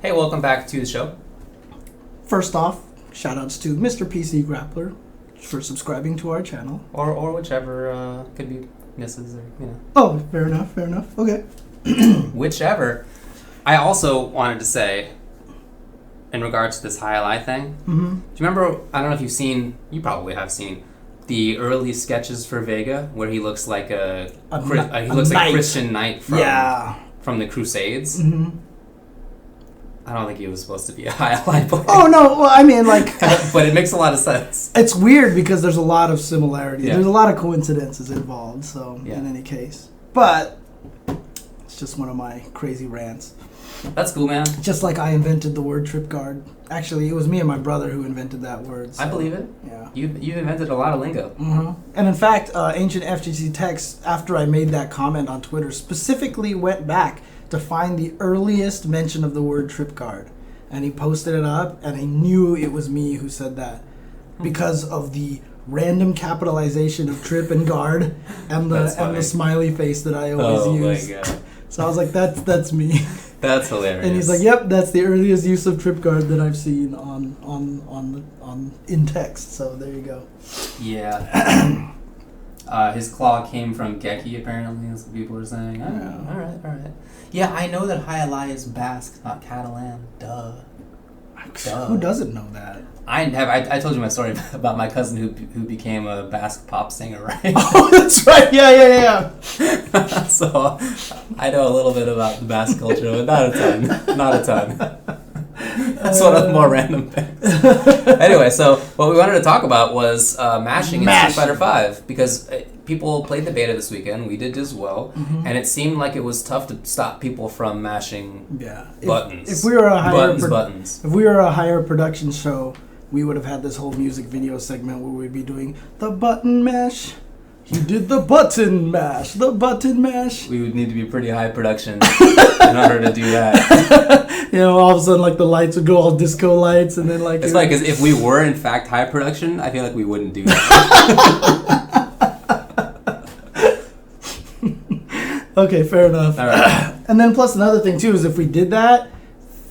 Hey, welcome back to the show. First off, shoutouts to Mr. PC Grappler for subscribing to our channel. Or whichever, could be misses or, Oh, fair enough. Okay. Whichever. I also wanted to say, in regards to this high-lie thing, do you remember, I don't know if you've seen, you probably have seen, the early sketches for Vega, where he looks like a Christian knight from the Crusades? Mm-hmm. I don't think he was supposed to be a high-lie boy. Oh, no, well, I mean, like... but it makes a lot of sense. It's weird because there's a lot of similarities. Yeah. There's a lot of coincidences involved, so, in any case. But, it's just one of my crazy rants. That's cool, man. Just like I invented the word trip guard. Actually, it was me and my brother who invented that word. So, I believe it. Yeah. You invented a lot of lingo. Mm-hmm. And in fact, Ancient FGC Text, after I made that comment on Twitter, specifically went back to find the earliest mention of the word trip guard. And he posted it up, and I knew it was me who said that. Because of the random capitalization of trip and guard and the smiley face that I always use. Oh my god. So I was like, that's me. That's hilarious. And he's like, yep, that's the earliest use of trip guard that I've seen on in text. So there you go. Yeah. His claw came from Geki, apparently, as people are saying. Oh, all right. Yeah, I know that high-lie is Basque, not Catalan. Duh. Who doesn't know that? I told you my story about my cousin who became a Basque pop singer, right? Oh, that's right. Yeah. So I know a little bit about the Basque culture, but not a ton. That's one of the more random things. Anyway, so what we wanted to talk about was mashing in Street Fighter V, because people played the beta this weekend. We did as well, and it seemed like it was tough to stop people from mashing buttons. If we were a higher buttons. If we were a higher production show, we would have had this whole music video segment where we'd be doing the button mash. He did the button mash. The button mash. We would need to be pretty high production in order to do that. All of a sudden, like, the lights would go all disco lights, and then, like... It's funny, because if we were, in fact, high production, I feel like we wouldn't do that. Okay, fair enough. All right. And then plus another thing, too, is if we did that,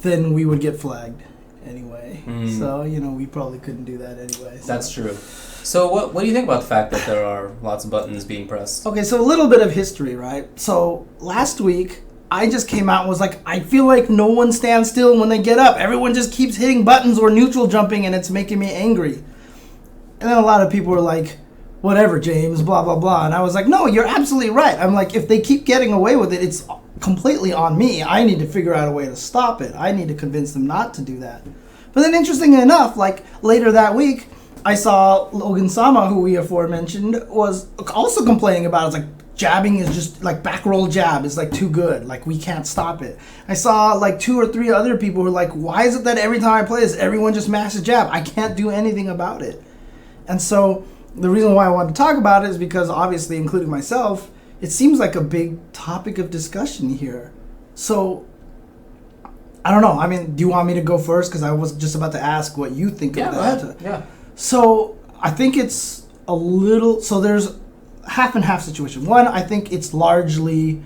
then we would get flagged anyway. So, we probably couldn't do that anyway. So. That's true. So what do you think about the fact that there are lots of buttons being pressed? Okay, so a little bit of history, right? So last week, I just came out and was like, I feel like no one stands still when they get up. Everyone just keeps hitting buttons or neutral jumping, and it's making me angry. And then a lot of people were like, whatever, James, blah, blah, blah. And I was like, no, you're absolutely right. I'm like, if they keep getting away with it, it's completely on me. I need to figure out a way to stop it. I need to convince them not to do that. But then interestingly enough, like later that week, I saw Logan Sama, who we aforementioned, was also complaining about it. It's like jabbing is just like back roll jab is like too good. Like we can't stop it. I saw like 2 or 3 other people who were like, why is it that every time I play this, everyone just mashes jab? I can't do anything about it. And so the reason why I wanted to talk about it is because obviously, including myself, it seems like a big topic of discussion here. So I don't know. I mean, do you want me to go first? Because I was just about to ask what you think of that. Yeah. So I think it's a little... So there's half and half situation. One, I think it's largely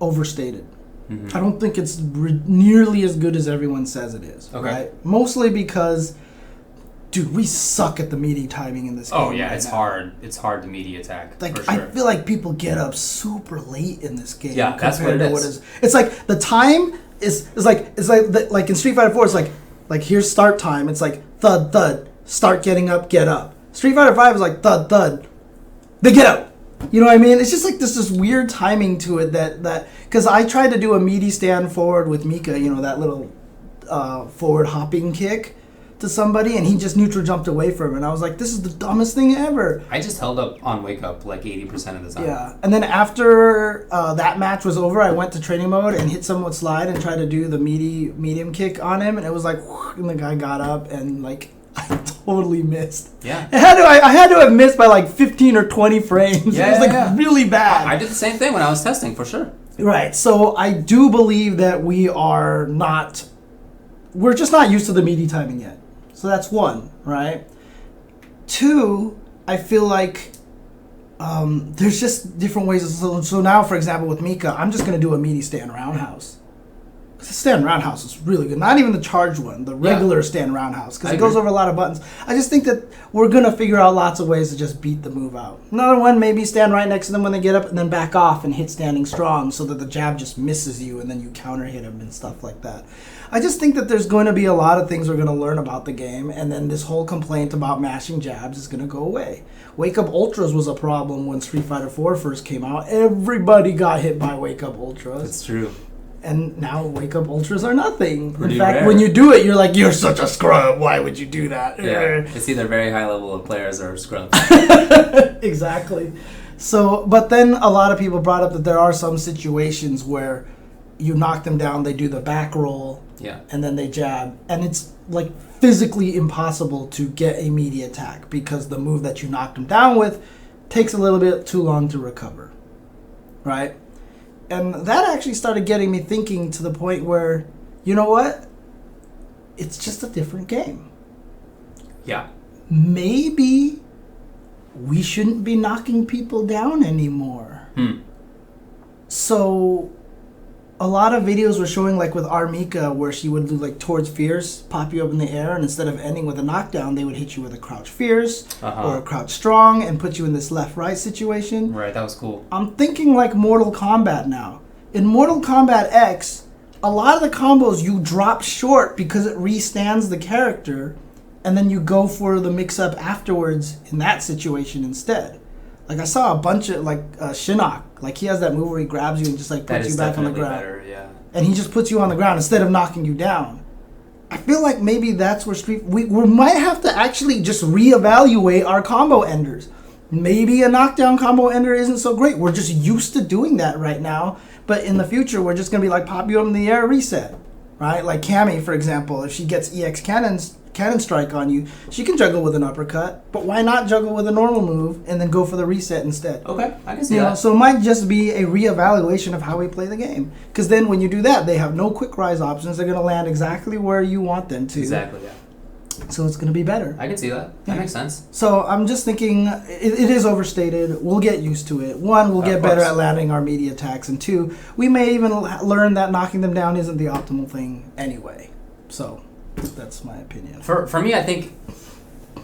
overstated. Mm-hmm. I don't think it's nearly as good as everyone says it is. Okay. Right? Mostly because, dude, we suck at the meaty timing in this game. Oh, yeah, it's hard. It's hard to meaty attack, like, for sure. I feel like people get up super late in this game. Yeah, that's what it is. It's like the time is like in Street Fighter 4, it's like here's start time. It's like thud, thud. Start getting up, get up. Street Fighter 5 is like thud, thud. They get up. You know what I mean? It's just like this weird timing to it that because I tried to do a meaty stand forward with Mika, that little forward hopping kick to somebody, and he just neutral jumped away from it. And I was like, this is the dumbest thing ever. I just held up on wake up like 80% of the time. Yeah. And then after that match was over, I went to training mode and hit someone with slide and tried to do the medium kick on him, and it was like, and the guy got up and like I totally missed. Yeah. I had to have missed by like 15 or 20 frames. Yeah, it was like really bad. I did the same thing when I was testing, for sure. Right. So I do believe that we're just not used to the meaty timing yet. So that's one, right? 2, I feel like there's just different ways. So now, for example, with Mika, I'm just going to do a meaty stand roundhouse. Because the stand roundhouse is really good. Not even the charged one, the regular stand roundhouse. Because it goes over a lot of buttons. I just think that we're going to figure out lots of ways to just beat the move out. Another one, maybe stand right next to them when they get up and then back off and hit standing strong so that the jab just misses you and then you counter hit them and stuff like that. I just think that there's going to be a lot of things we're going to learn about the game, and then this whole complaint about mashing jabs is going to go away. Wake Up Ultras was a problem when Street Fighter 4 first came out. Everybody got hit by Wake Up Ultras. That's true. And now Wake Up Ultras are nothing. Pretty In fact, rare. when you do it, you're like, you're such a scrub. Why would you do that? Yeah, it's either very high level of players or scrubs. Exactly. So, but then a lot of people brought up that there are some situations where you knock them down, they do the back roll, and then they jab, and it's like physically impossible to get a meaty attack because the move that you knocked them down with takes a little bit too long to recover, right? And that actually started getting me thinking to the point where, you know what? It's just a different game. Yeah. Maybe we shouldn't be knocking people down anymore. So a lot of videos were showing, like with Armika, where she would do like towards fierce, pop you up in the air, and instead of ending with a knockdown, they would hit you with a crouch fierce or a crouch strong and put you in this left-right situation. Right, that was cool. I'm thinking like Mortal Kombat now. In Mortal Kombat X, a lot of the combos you drop short because it restands the character, and then you go for the mix-up afterwards in that situation instead. Like I saw a bunch of like Shinnok, like he has that move where he grabs you and just like puts you back on the ground. Better, yeah. And he just puts you on the ground instead of knocking you down. I feel like maybe that's where we might have to actually just reevaluate our combo enders. Maybe a knockdown combo ender isn't so great. We're just used to doing that right now. But in the future, we're just going to be like pop you up in the air, reset. Right? Like Cammy, for example, if she gets EX cannon strike on you, she can juggle with an uppercut. But why not juggle with a normal move and then go for the reset instead? Okay, I can see that. So it might just be a reevaluation of how we play the game. Because then when you do that, they have no quick rise options. They're going to land exactly where you want them to. Exactly, yeah. So it's going to be better. I can see that. That makes sense. So I'm just thinking it is overstated. We'll get used to it. One, we'll get better at landing our meaty attacks. And two, we may even learn that knocking them down isn't the optimal thing anyway. So that's my opinion. For me, I think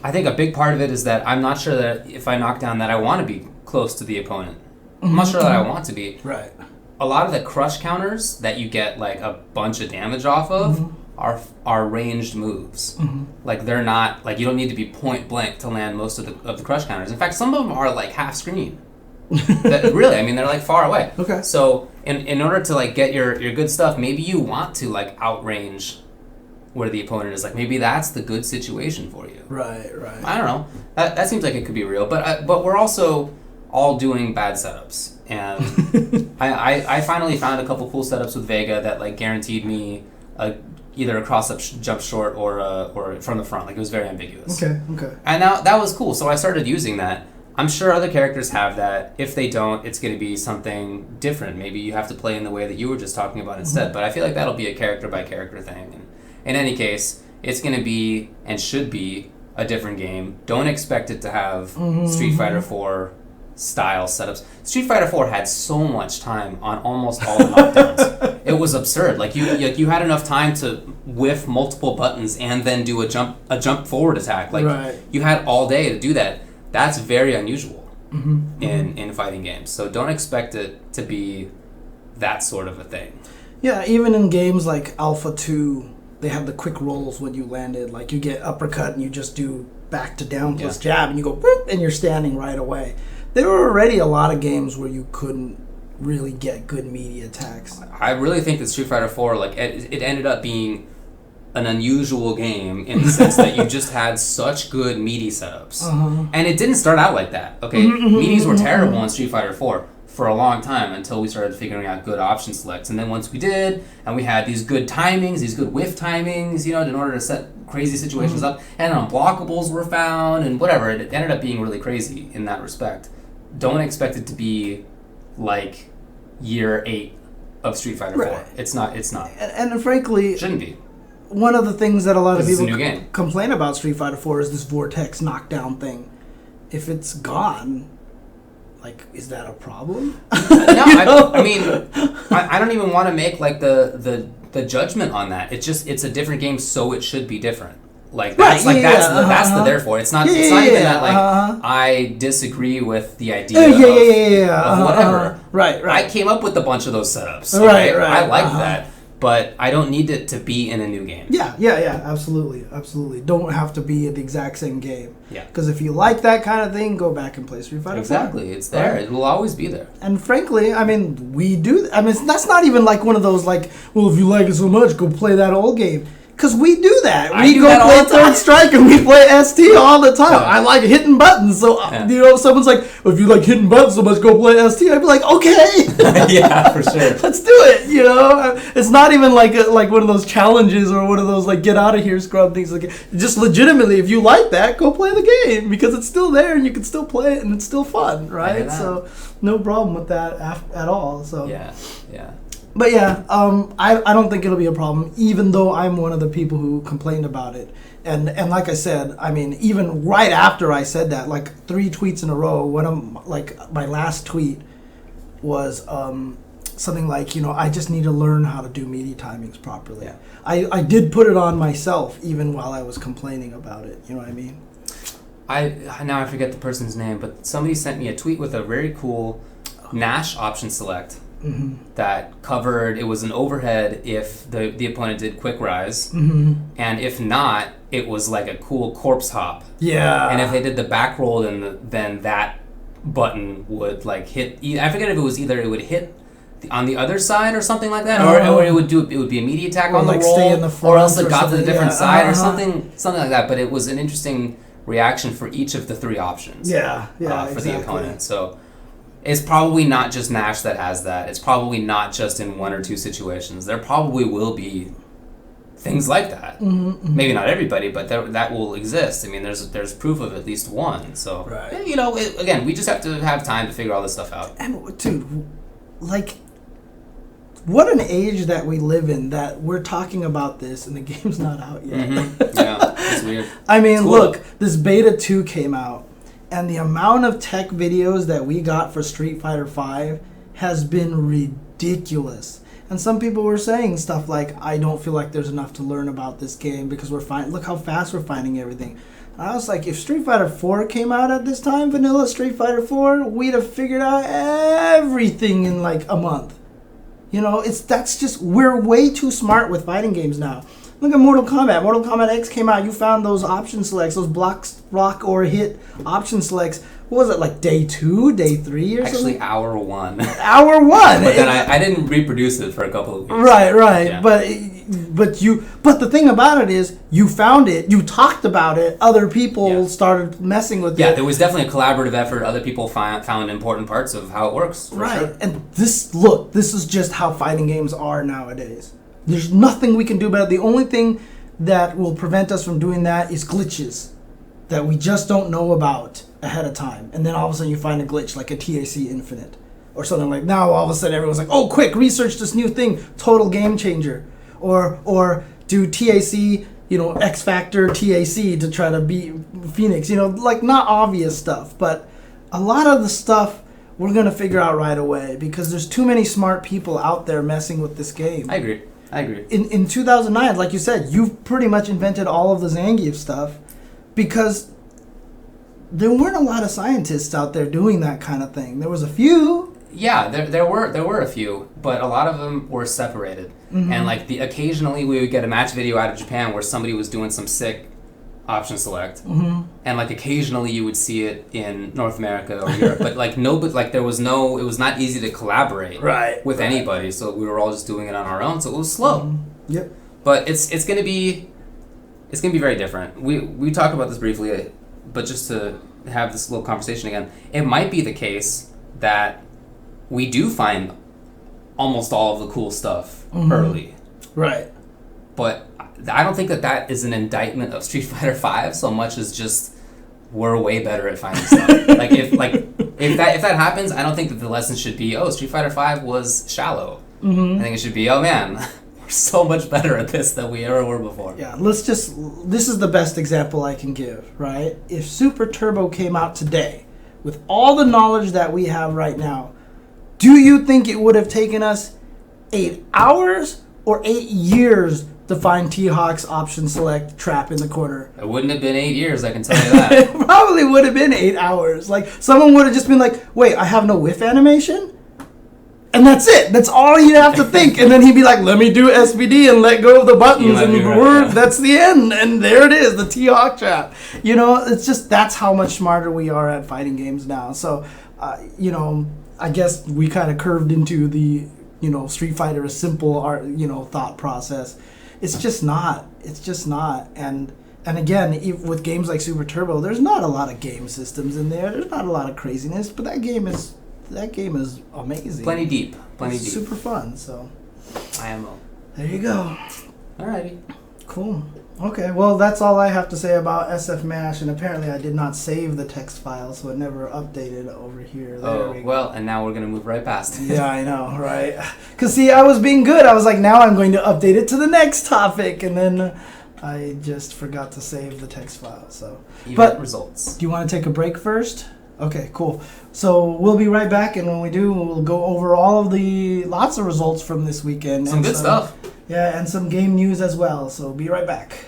a big part of it is that I'm not sure that if I knock down that I want to be close to the opponent. I'm not sure that I want to be. Right. A lot of the crush counters that you get like a bunch of damage off of are ranged moves. Like they're not like you don't need to be point blank to land most of the crush counters. In fact, some of them are like half screen. Really, I mean they're like far away. Okay. So in order to like get your good stuff, maybe you want to like outrange where the opponent is. Like maybe that's the good situation for you. Right. I don't know. That seems like it could be real, but we're also all doing bad setups, and I finally found a couple cool setups with Vega that like guaranteed me either a cross-up jump short or from the front. Like it was very ambiguous. Okay. And now that was cool, so I started using that. I'm sure other characters have that. If they don't, it's going to be something different. Maybe you have to play in the way that you were just talking about instead. But I feel like that'll be a character-by-character thing. And in any case, it's going to be and should be a different game. Don't expect it to have Street Fighter 4 style setups. Street Fighter 4 had so much time on almost all the knockdowns. It was absurd. Like you had enough time to whiff multiple buttons and then do a jump forward attack. Like you had all day to do that. That's very unusual in fighting games. So don't expect it to be that sort of a thing. Yeah, even in games like Alpha 2, they have the quick rolls when you landed. Like you get uppercut and you just do back to down plus jab and you go boop, and you're standing right away. There were already a lot of games where you couldn't really get good meaty attacks. I really think that Street Fighter 4, like it ended up being an unusual game in the sense that you just had such good meaty setups. And it didn't start out like that. Okay, meaties were terrible in Street Fighter 4 for a long time until we started figuring out good option selects. And then once we did, and we had these good timings, these good whiff timings, in order to set crazy situations up, and unblockables were found, and whatever. It ended up being really crazy in that respect. Don't expect it to be like year 8 of Street Fighter 4. It's not. And frankly, it shouldn't be. One of the things that a lot of people game. complain about Street Fighter 4 is this vortex knockdown thing. If it's gone, like, is that a problem? No, I mean, I don't even want to make like the the judgment on that. It's a different game, so it should be different. Like Right, that's the therefore. It's not even that like I disagree with the idea of whatever. Right. I came up with a bunch of those setups. Right. Okay? I like that, but I don't need it to be in a new game. Yeah. Absolutely. Don't have to be the exact same game. Yeah. Because if you like that kind of thing, go back and play Street Fighter 4. Exactly. It's there. Right? It will always be there. And frankly, I mean, we do. I mean, that's not even like one of those like, well, if you like it so much, go play that old game. Because we do that. We go play Third Strike and we play ST all the time. I like hitting buttons. So, someone's like, well, if you like hitting buttons so much, go play ST. I'd be like, okay. Yeah, for sure. Let's do it, It's not even like one of those challenges or one of those like get out of here scrub things. Like, just legitimately, if you like that, go play the game because it's still there and you can still play it and it's still fun, right? So, no problem with that at all. So Yeah. But yeah, I don't think it'll be a problem, even though I'm one of the people who complained about it. And like I said, I mean, even right after I said that, like 3 tweets in a row, one of my last tweet was something like, I just need to learn how to do media timings properly. Yeah. I did put it on myself even while I was complaining about it. You know what I mean? I forget the person's name, but somebody sent me a tweet with a very cool Nash option select. Mm-hmm. That covered, it was an overhead if the opponent did quick rise, and if not, it was like a cool corpse hop. Yeah. And if they did the back roll, then that button would like hit. I forget if it was either it would hit on the other side or something like that, or it would be a media attack on the roll, stay in the front or else it got to the different side or something like that. But it was an interesting reaction for each of the 3 options. Yeah, for the opponent. So. It's probably not just Nash that has that. It's probably not just in 1 or 2 situations. There probably will be things like that. Mm-hmm. Maybe not everybody, but that will exist. I mean, there's proof of at least one. So, again, we just have to have time to figure all this stuff out. And, dude, like, what an age that we live in that we're talking about this and the game's not out yet. Mm-hmm. Yeah, it's weird. I mean, look, this Beta 2 came out. And the amount of tech videos that we got for Street Fighter V has been ridiculous. And some people were saying stuff like, I don't feel like there's enough to learn about this game because look how fast we're finding everything. And I was like, if Street Fighter 4 came out at this time, vanilla Street Fighter 4, we'd have figured out everything in like a month. We're way too smart with fighting games now. Look at Mortal Kombat. Mortal Kombat X came out. You found those option selects, those block or hit option selects. What was it, like day 2, day 3 or something? Actually, hour 1. Hour 1. But then I didn't reproduce it for a couple of weeks. Right. Yeah. But the thing about it is, you found it, you talked about it, other people started messing with it. Yeah, there was definitely a collaborative effort. Other people found important parts of how it works. Right. Sure. And this is just how fighting games are nowadays. There's nothing we can do about it. The only thing that will prevent us from doing that is glitches that we just don't know about ahead of time. And then all of a sudden you find a glitch like a TAC Infinite or something like now all of a sudden everyone's like, oh, quick, research this new thing, total game changer. Or do TAC, X Factor TAC to try to beat Phoenix. Like not obvious stuff. But a lot of the stuff we're going to figure out right away because there's too many smart people out there messing with this game. I agree. In 2009, like you said, you've pretty much invented all of the Zangief stuff because there weren't a lot of scientists out there doing that kind of thing. There was a few. Yeah, there were a few, but a lot of them were separated. Mm-hmm. And like occasionally we would get a match video out of Japan where somebody was doing some sick option select, and like occasionally you would see it in North America or Europe, but there was no, it was not easy to collaborate with anybody, so we were all just doing it on our own, so it was slow. Yep. But it's gonna be very different. We talked about this briefly, but just to have this little conversation again, it might be the case that we do find almost all of the cool stuff early. Right. But I don't think that is an indictment of Street Fighter V so much as just we're way better at finding stuff. if that happens, I don't think that the lesson should be, oh, Street Fighter V was shallow. I think it should be, oh man, we're so much better at this than we ever were before. Yeah, this is the best example I can give, right? If Super Turbo came out today, with all the knowledge that we have right now, do you think it would have taken us 8 hours or 8 years to find T-Hawk's option select trap in the corner. It wouldn't have been 8 years, I can tell you that. It probably would have been 8 hours. Like, someone would have just been like, wait, I have no whiff animation? And that's it. That's all you have to think. And then he'd be like, let me do SBD and let go of the buttons. And that's the end. And there it is, the T-Hawk trap. You know, it's just, that's how much smarter we are at fighting games now. So, you know, I guess we kind of curved into the, you know, Street Fighter, a simple art, you know, thought process. It's just not. It's just not. And again, with games like Super Turbo, there's not a lot of game systems in there. There's not a lot of craziness, but that game is amazing. Plenty deep. Super fun. So, IMO. There you go. Alrighty. Cool. Okay, well, that's all I have to say about SF MASH, and apparently I did not save the text file, so it never updated over here. Well, and now we're going to move right past it. Yeah, I know, right? Because, see, I was being good. I was like, now I'm going to update it to the next topic, and then I just forgot to save the text file. So, Event results. Do you want to take a break first? Okay, cool. So we'll be right back, and when we do, we'll go over lots of results from this weekend. Some good stuff. Yeah, and some game news as well. So be right back.